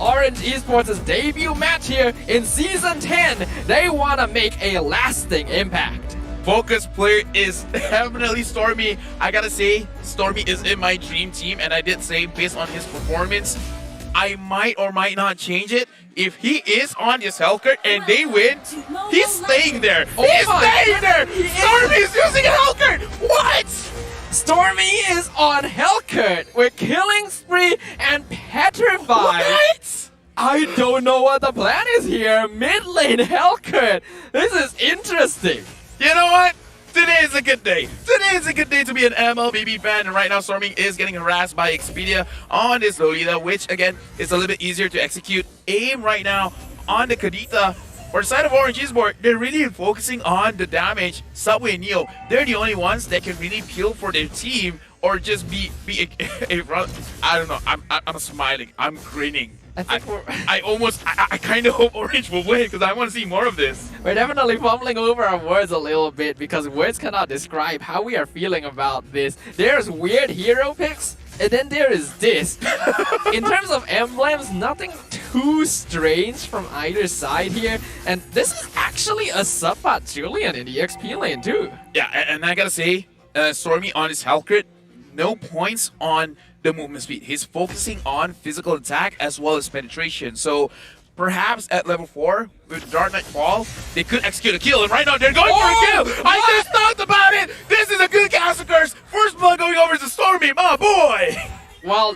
Orange Esports' debut match here in Season 10. They want to make a lasting impact. Focus player is definitely Stormy. I gotta say, Stormy is in my dream team, and I did say based on his performance, I might or might not change it. If he is on his Hellcurt and they win, he's staying there. He's staying there. Stormy is using a Hellcurt. What? Stormy is on Hellcurt with Killing Spree and Petrified. What? I don't know what the plan is here. Mid lane Hellcurt. This is interesting. You know what? Today is a good day. Today is a good day to be an MLBB fan, and right now Stormy is getting harassed by Expedia on this Lolita, which again is a little bit easier to execute. Aim right now on the Kadita. For the side of Orange Esports, they're really focusing on the damage. Subway and Neo, they're the only ones that can really peel for their team or just be a I don't know. I'm smiling. I'm grinning. I kind of hope Orange will win because I want to see more of this. We're definitely fumbling over our words a little bit because words cannot describe how we are feeling about this. There's weird hero picks, and then there is this. In terms of emblems, nothing too strange from either side here, and this is actually a sub-bot Julian in the XP lane too. Yeah, and I gotta say, Stormy on his Hellcurt, no points on the movement speed. He's focusing on physical attack as well as penetration. So perhaps at level 4 with Dark Knight Fall, they could execute a kill. And right now they're going for a kill. What? I just talked about it. This is a good Castle Curse. First blood going over to Stormy, my boy. Well,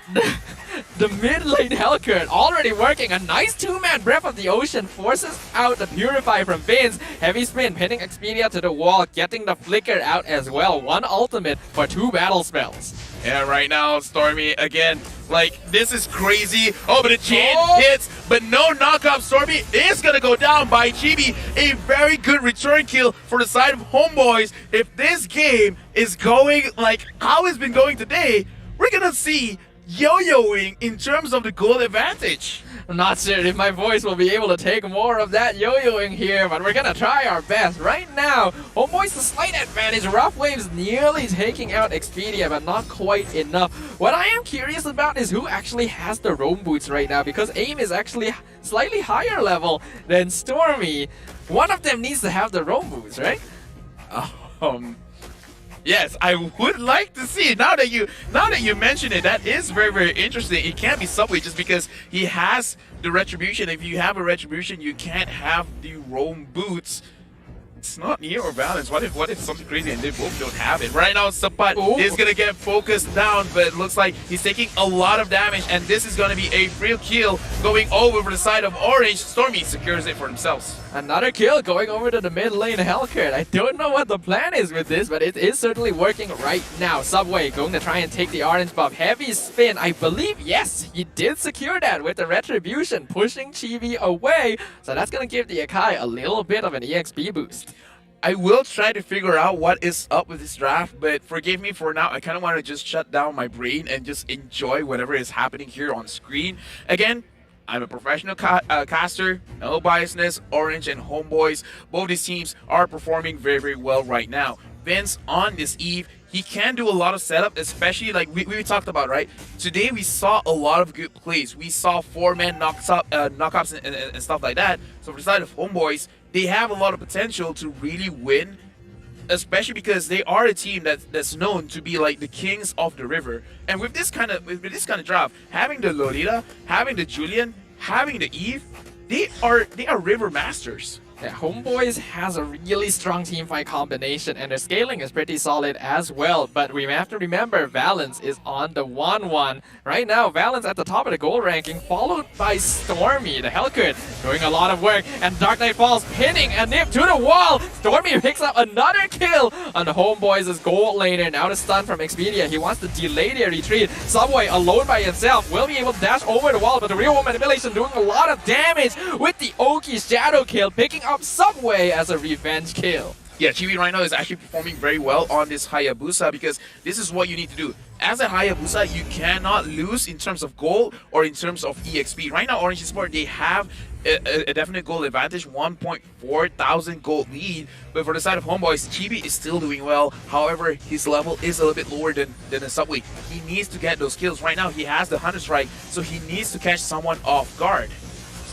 the mid lane Hellcurt already working. A nice two-man Breath of the Ocean forces out the Purify from Vince. Heavy spin, pinning Expedia to the wall, getting the Flicker out as well. One ultimate for 2 battle spells. Yeah, right now, Stormy, again, like, this is crazy. Oh, but a chain hits, but no knockup. Stormy is going to go down by Chibi. A very good return kill for the side of Homeboys. If this game is going like how it's been going today, we're going to see yo-yoing in terms of the goal advantage. I'm not sure if my voice will be able to take more of that yo-yoing here, but we're gonna try our best. Right now, Homeboy's the slight advantage. Rough Waves nearly taking out Expedia, but not quite enough. What I am curious about is who actually has the roam boots right now, because AIM is actually slightly higher level than Stormy. One of them needs to have the roam boots, right? Yes, I would like to see it. Now that you mention it, that is very, very interesting. It can't be Subway just because he has the Retribution. If you have a Retribution, you can't have the roam boots. It's not near or balanced. What if something crazy and they both don't have it? Right now, Sapat is gonna get focused down, but it looks like he's taking a lot of damage, and this is gonna be a free kill going over for the side of Orange. Stormy secures it for themselves. Another kill going over to the mid lane Hellcurt. I don't know what the plan is with this, but it is certainly working right now. Subway going to try and take the orange buff. Heavy spin, I believe, yes, he did secure that with the Retribution, pushing Chibi away. So that's going to give the Akai a little bit of an EXP boost. I will try to figure out what is up with this draft, but forgive me for now. I kind of want to just shut down my brain and just enjoy whatever is happening here on screen. Again, I'm a professional caster, no biasness. Orange and Homeboys, both these teams are performing very, very well right now. Vince on this eve, he can do a lot of setup, especially like we talked about, right? Today we saw a lot of good plays. We saw 4-man knockups and stuff like that. So for the side of Homeboys, they have a lot of potential to really win, especially because they are a team that's known to be like the kings of the river. And with this kind of draft, having the Lolita, having the Julian, having the Eve, they are river masters. Yeah, Homeboys has a really strong teamfight combination, and their scaling is pretty solid as well. But we have to remember, Valence is on the 1-1. Right now, Valence at the top of the goal ranking, followed by Stormy, the Hellcurt, doing a lot of work. And Dark Knight Falls pinning a nip to the wall. Stormy picks up another kill on the Homeboys' gold laner. Now the stun from Expedia. He wants to delay their retreat. Subway alone by himself will be able to dash over the wall, but the real manipulation doing a lot of damage with the Oki shadow kill, picking up Subway as a revenge kill. Yeah, Chibi right now is actually performing very well on this Hayabusa because this is what you need to do. As a Hayabusa, you cannot lose in terms of gold or in terms of EXP. Right now, Orange Sport, they have a definite gold advantage, 1.4 thousand gold lead. But for the side of Homebois, Chibi is still doing well. However, his level is a little bit lower than the Subway. He needs to get those kills. Right now, he has the Hunter Strike, so he needs to catch someone off guard.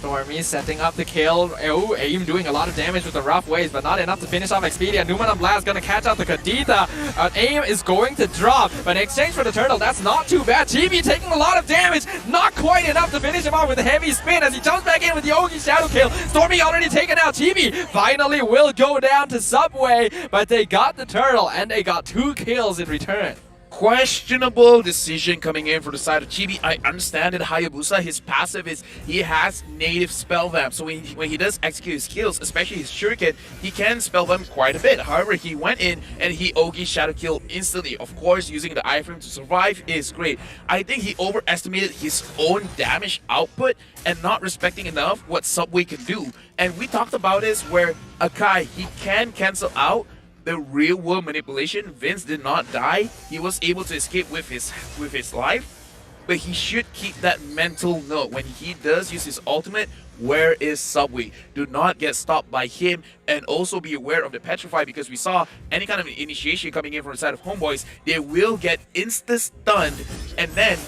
Stormy setting up the kill. Oh, AIM doing a lot of damage with the rough waves, but not enough to finish off Expedia. Numan Blast gonna catch out the Kadita. AIM is going to drop, but in exchange for the turtle, that's not too bad. Chibi taking a lot of damage, not quite enough to finish him off with a heavy spin as he jumps back in with the Ogi Shadow kill. Stormy already taken out. Chibi finally will go down to Subway, but they got the turtle and they got 2 kills in return. Questionable decision coming in for the side of Chibi. I understand that Hayabusa, his passive is he has native spell vamp. So when he does execute his skills, especially his shuriken, he can spell vamp quite a bit. However, he went in and he Ogi Shadow Kill instantly. Of course, using the iframe to survive is great. I think he overestimated his own damage output and not respecting enough what Subway can do. And we talked about this where Akai, he can cancel out the real world manipulation. Vince did not die. He was able to escape with his life, but he should keep that mental note when he does use his ultimate. Where is Subway? Do not get stopped by him, and also be aware of the Petrify, because we saw any kind of initiation coming in from the side of Homebois, they will get insta-stunned, and then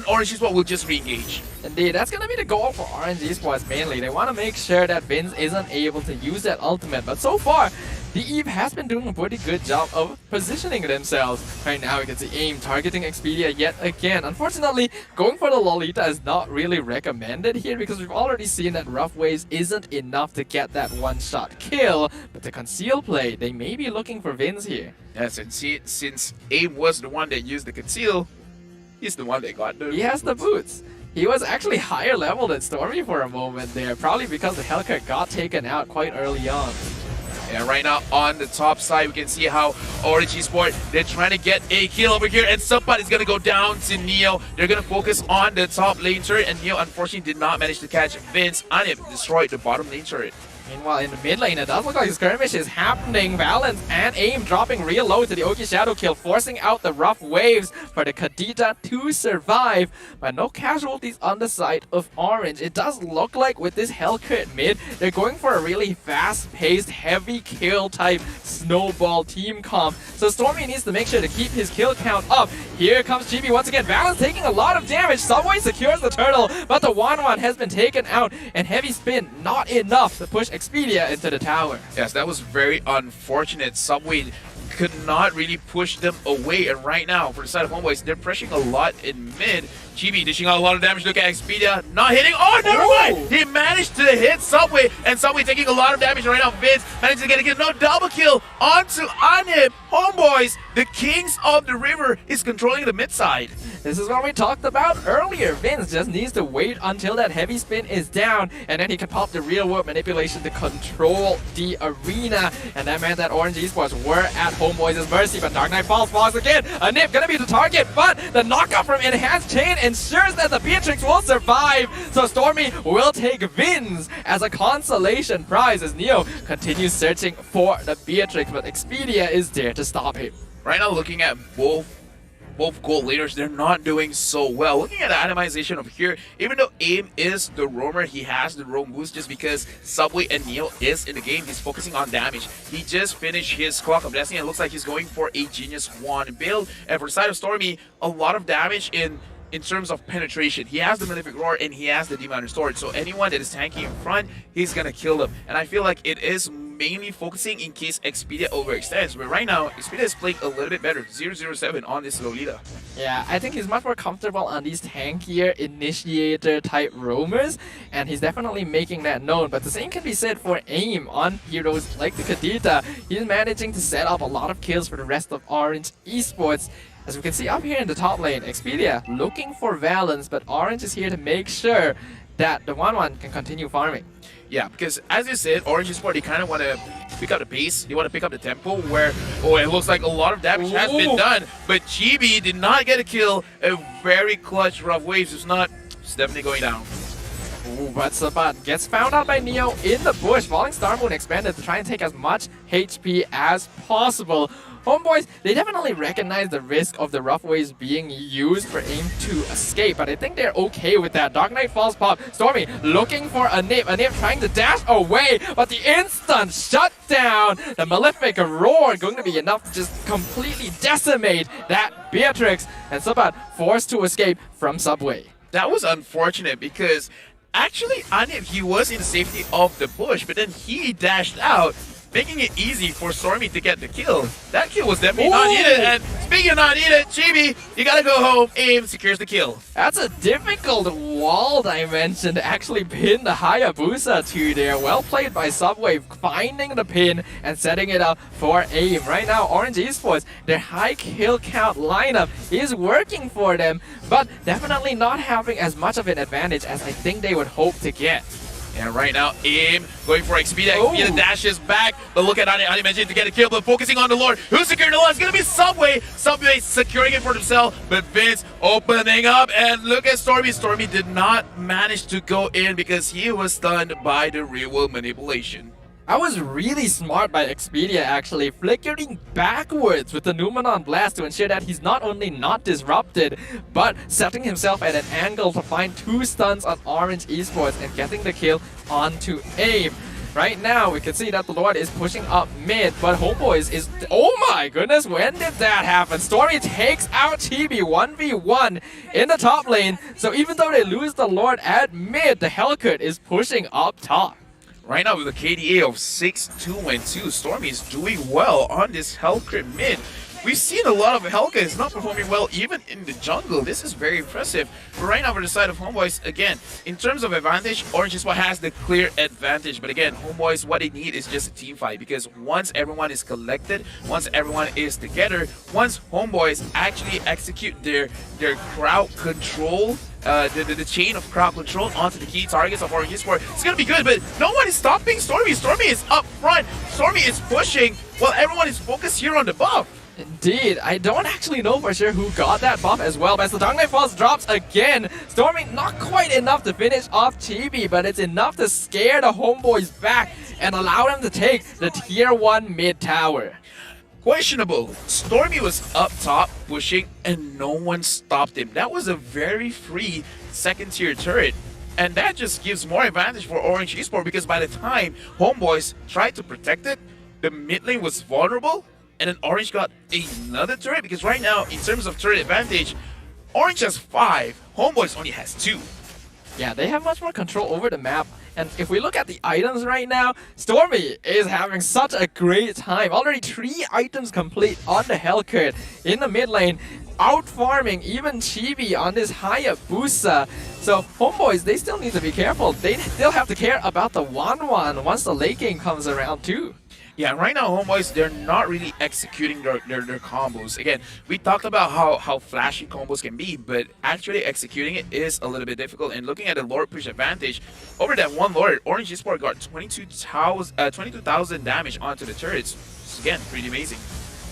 Orange Esport will just re-engage. Indeed, that's going to be the goal for Orange Esports mainly. They want to make sure that Vince isn't able to use that ultimate, but so far, the Eve has been doing a pretty good job of positioning themselves. Right now, we can see AIM targeting Expedia yet again. Unfortunately, going for the Lolita is not really recommended here because we've already seen that Rough Waves isn't enough to get that one-shot kill. But the conceal play, they may be looking for Vince here. Yes, and since AIM was the one that used the conceal, he's the one that got the He has the boots. He was actually higher level than Stormy for a moment there, probably because the Hellcat got taken out quite early on. Yeah, right now on the top side, we can see how Orange Esport, they're trying to get a kill over here, and somebody's going to go down to Neo. They're going to focus on the top lane turret, and Neo unfortunately did not manage to catch Vince, and it destroyed the bottom lane turret. Meanwhile, in the mid lane, it does look like a skirmish is happening. Valence and AIM dropping real low to the Oki Shadow kill, forcing out the rough waves for the Kadita to survive. But no casualties on the side of Orange. It does look like with this Hellcat mid, they're going for a really fast-paced, heavy kill type snowball team comp. So Stormy needs to make sure to keep his kill count up. Here comes GB once again. Valence taking a lot of damage. Subway secures the turtle, but the 1-1 has been taken out, and heavy spin not enough to push Expedia into the tower. Yes, that was very unfortunate. Subway could not really push them away, and right now for the side of Homebois, they're pressuring a lot in mid. Chibi dishing out a lot of damage. Look at Expedia not hitting. Oh, never mind. He managed to hit Subway, and Subway taking a lot of damage right now. Vince managed to get a kill. No, double kill onto Anip. Homebois, the kings of the river, is controlling the mid side. This is what we talked about earlier. Vince just needs to wait until that heavy spin is down, and then he can pop the real world manipulation to control the arena. And that meant that Orange Esports were at Homeboys' mercy, but Dark Knight falls again. A nip gonna be the target, but the knockout from Enhanced Chain ensures that the Beatrix will survive. So Stormy will take Vince as a consolation prize as Neo continues searching for the Beatrix, but Expedia is there to stop him. Right now, looking at both gold leaders, they're not doing so well. Looking at the itemization over here, even though AIM is the roamer, he has the roam boost just because Subway and Neo is in the game. He's focusing on damage. He just finished his Clock of Destiny and it looks like he's going for a Genius Wand build. And for the side of Stormy, a lot of damage in terms of penetration. He has the Malefic Roar and he has the Demon Restored. So anyone that is tanking in front, he's gonna kill them. And I feel like it is mainly focusing in case Expedia overextends. But right now, Expedia is playing a little bit better. 007 on this Lolita. Yeah, I think he's much more comfortable on these tankier initiator type roamers, and he's definitely making that known. But the same can be said for AIM on heroes like the Kadita. He's managing to set up a lot of kills for the rest of Orange Esports. As we can see up here in the top lane, Expedia looking for Valence, but Orange is here to make sure that the 1-1 can continue farming. Yeah, because as you said, Orange Esport, they kind of want to pick up the pace. They want to pick up the tempo where, oh, it looks like a lot of damage has been done. But GB did not get a kill. A very clutch Rough Waves is not, it's definitely going down. Ooh, but Sabat gets found out by Neo in the bush. Falling Star Moon expanded to try and take as much HP as possible. Homeboys, they definitely recognize the risk of the rough waves being used for aim to escape, but I think they're okay with that. Dark Knight Falls pop. Stormy looking for a nip. A nip trying to dash away, but the instant shutdown. The Malefic Roar going to be enough to just completely decimate that Beatrix. And Sabat forced to escape from Subway. That was unfortunate because actually Anip, he was in the safety of the bush, but then he dashed out, making it easy for Stormy to get the kill. That kill was definitely not needed, and speaking of not needed, Chibi, you gotta go home. Aim secures the kill. That's a difficult wall dimension to actually pin the Hayabusa to there. Well played by Subway, finding the pin and setting it up for aim. Right now, Orange Esports, their high kill count lineup is working for them, but definitely not having as much of an advantage as I think they would hope to get. And right now, Aim going for Expedia. Expedia dashes back, but look at Ani. Ani managing to get a kill, but focusing on the Lord. Who's securing the Lord? It's going to be Subway. Subway securing it for himself, but Vince opening up. And look at Stormy. Stormy did not manage to go in because he was stunned by the real world manipulation. I was really smart by Expedia actually, flickering backwards with the Numenon Blast to ensure that he's not only not disrupted, but setting himself at an angle to find 2 stuns on Orange Esports and getting the kill onto aim. Right now, we can see that the Lord is pushing up mid, but Homebois is... Oh my goodness, when did that happen? Stormy takes out Chibi 1v1 in the top lane, so even though they lose the Lord at mid, the Hellcut is pushing up top. Right now with a KDA of 6-2-2, Stormy is doing well on this Hellcrit mid. We've seen a lot of Helga is not performing well even in the jungle. This is very impressive. But right now for the side of Homebois, again, in terms of advantage, Orange is what has the clear advantage. But again, Homebois, what they need is just a team fight, because once everyone is collected, once everyone is together, once Homebois actually execute their crowd control, the chain of crowd control onto the key targets of Orange Esport, it's gonna be good, but no one is stopping Stormy. Stormy is up front. Stormy is pushing while everyone is focused here on the buff. Indeed, I don't actually know for sure who got that buff as well, but as the Dark Knight Falls drops again, Stormy not quite enough to finish off Chibi, but it's enough to scare the Homeboys back and allow them to take the tier 1 mid tower. Questionable. Stormy was up top pushing and no one stopped him. That was a very free second tier turret. And that just gives more advantage for Orange Esport, because by the time Homeboys tried to protect it, the mid lane was vulnerable, and then Orange got another turret, because right now, in terms of turret advantage, Orange has 5, Homeboys only has 2. Yeah, they have much more control over the map. And if we look at the items right now, Stormy is having such a great time. Already 3 items complete on the Hellcurt in the mid lane, out farming even Chibi on this Hayabusa. So Homeboys, they still need to be careful. They still have to care about the 1-1 once the late game comes around too. Yeah, right now, Homeboys, they're not really executing their combos. Again, we talked about how flashy combos can be, but actually executing it is a little bit difficult. And looking at the Lord push advantage, over that one Lord, Orange Esport got 22,000 damage onto the turrets. So again, pretty amazing.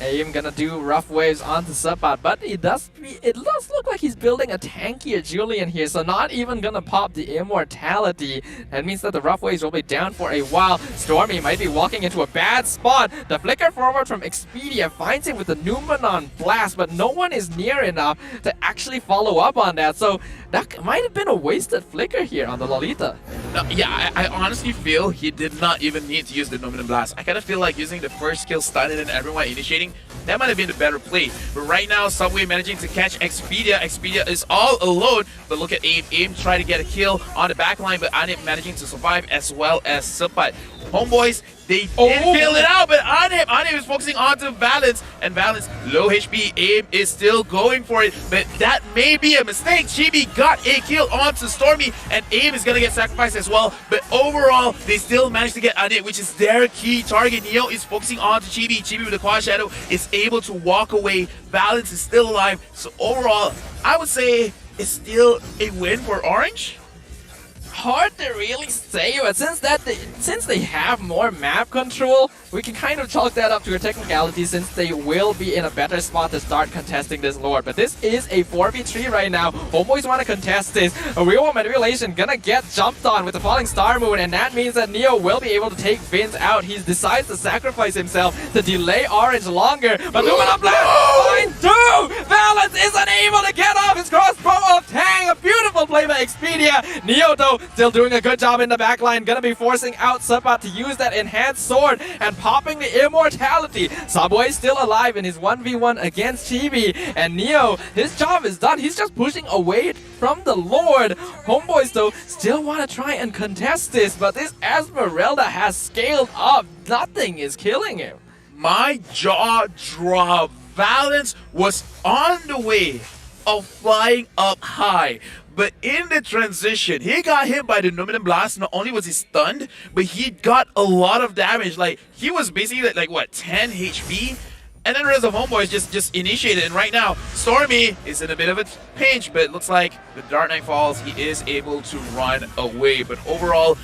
Aim gonna do rough waves onto Sabat, but it does look like he's building a tankier Julian here, so not even gonna pop the immortality. That means that the rough waves will be down for a while. Stormy might be walking into a bad spot. The flicker forward from Expedia finds him with the Numenon Blast, but no one is near enough to actually follow up on that, so that might have been a wasted flicker here on the Lolita. No, yeah, I honestly feel he did not even need to use the Numenon Blast. I kind of feel like using the first skill stun and then everyone initiating, that might have been the better play. But right now, Subway managing to catch Expedia. Expedia is all alone, but look at Aim. Aim trying to get a kill on the backline, but Anip managing to survive, as well as Sabat. Homeboys, they did kill it out, but Anip is focusing onto Valence, and Valence, low HP. Aim is still going for it, but that may be a mistake. Chibi got a kill onto Stormy, and Aim is gonna get sacrificed as well, but overall, they still managed to get Anip, which is their key target. Neo is focusing onto Chibi. Chibi with the Quad Shadow is able to walk away. Valence is still alive, so overall, I would say it's still a win for Orange. hard to really say, but since they have more map control, we can kind of chalk that up to a technicality since they will be in a better spot to start contesting this Lord. But this is a 4v3 right now. Homeboys want to contest this. A real manipulation gonna get jumped on with the falling star moon, and that means that Neo will be able to take Vince out. He decides to sacrifice himself to delay Orange longer, but Lumina Blast finds two! Valence is unable to get off his crossbow of Tang. A beautiful play by Expedia. Neo though still doing a good job in the backline, gonna be forcing out Subbat to use that enhanced sword and popping the immortality. Subway still alive in his 1v1 against Chibi, and Neo, his job is done. He's just pushing away from the Lord. Homeboys though still want to try and contest this, but this Esmeralda has scaled up. Nothing is killing him. My jaw dropped. Valence was on the way of flying up high, but in the transition, he got hit by the Numinum Blast. Not only was he stunned, but he got a lot of damage. Like, he was basically like what, 10 HP? And then the rest of Homeboys just initiated, and right now, Stormy is in a bit of a pinch, but it looks like the Dark Knight falls, he is able to run away. But overall,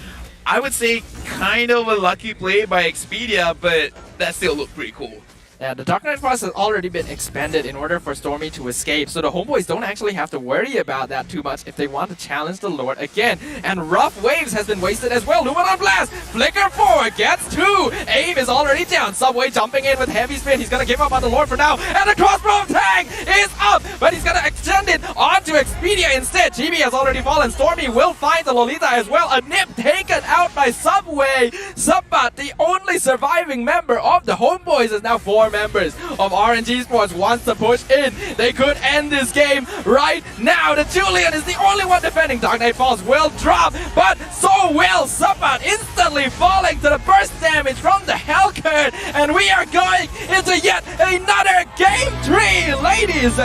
I would say kind of a lucky play by Expedia, but that still looked pretty cool. Yeah, the Dark Knight Frost has already been expended in order for Stormy to escape, so the Homeboys don't actually have to worry about that too much if they want to challenge the Lord again. And Rough Waves has been wasted as well. Lumina Blast! Flicker 4 gets 2! Aim is already down. Subway jumping in with heavy spin. He's gonna give up on the Lord for now, and the crossbow of Tang is up! But he's gonna extend it onto Expedia instead. Chibi has already fallen. Stormy will find the Lolita as well. A nip taken out by Subway. Subbat, the only surviving member of the Homeboys, is now 4 members of RNG Esports wants to push in. They could end this game right now. The Julian is the only one defending. Dark Knight Falls will drop, but so will Subbat, instantly falling to the burst damage from the Hellcurd, and we are going into yet another game 3, ladies